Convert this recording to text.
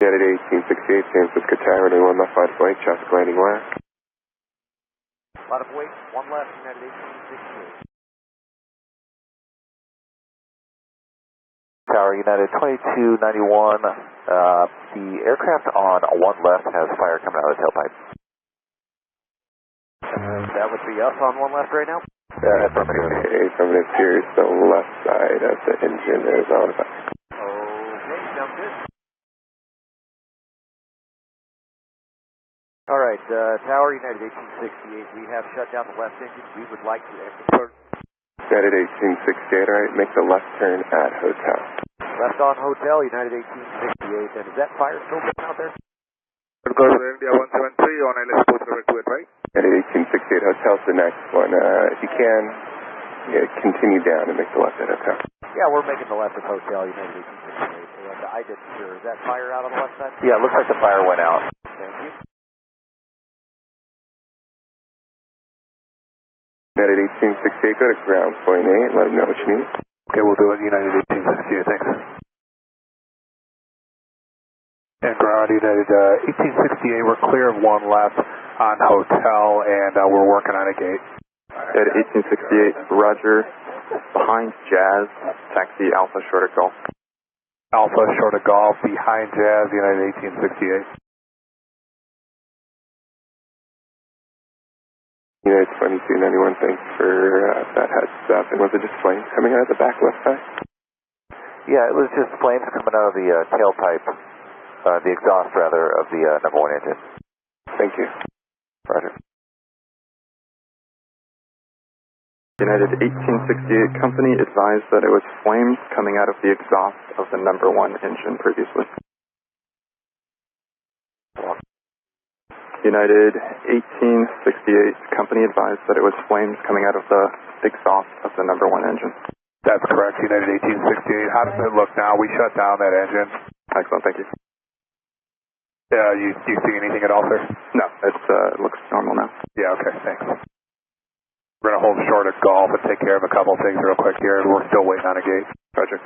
United 1868, San Francisco Tower, 1 left, flight of weight, traffic landing left. Flight of weight, 1 left, United 1868. Tower, United 2291, the aircraft on 1 left has fire coming out of the tailpipe. That would be us on 1 left right now? Affirmative, here's the left side of the engine is on fire. Okay, sounds good. Alright, Tower, United 1868, we have shut down the left engine. We would like to exit. United 1868, alright, make the left turn at hotel. Left on hotel, United 1868, and is that fire still going out there? Because India 173 on LS 478, right? United 1868, hotel's the next one. If you can, continue down and make the left at hotel. Yeah, we're making the left at hotel, United 1868, and I didn't sure. Is that fire out on the left side? Yeah, it looks like the fire went out. Thank you. United 1868, go to ground point 8, let them know what you need. Okay, we'll do it, United 1868, thanks. And ground, United 1868, we're clear of 1 left on hotel, and we're working on a gate. United 1868, roger, behind Jazz, taxi Alpha short of Golf. Alpha short of Golf, behind Jazz, United 1868. United 2291, thanks for that heads up. And was it just flames coming out of the back left side? Yeah, it was just flames coming out of the tailpipe, the exhaust rather, of the number 1 engine. Thank you. Roger. United 1868 company advised that it was flames coming out of the exhaust of the number 1 engine previously. United 1868 company advised that it was flames coming out of the exhaust of the number 1 engine. That's correct, United 1868. How does it look now? We shut down that engine. Excellent, thank you. You see anything at all, sir? No, it looks normal now. Yeah, okay, thanks. We're going to hold short at Golf and take care of a couple things real quick here. We're still waiting on a gate. Roger.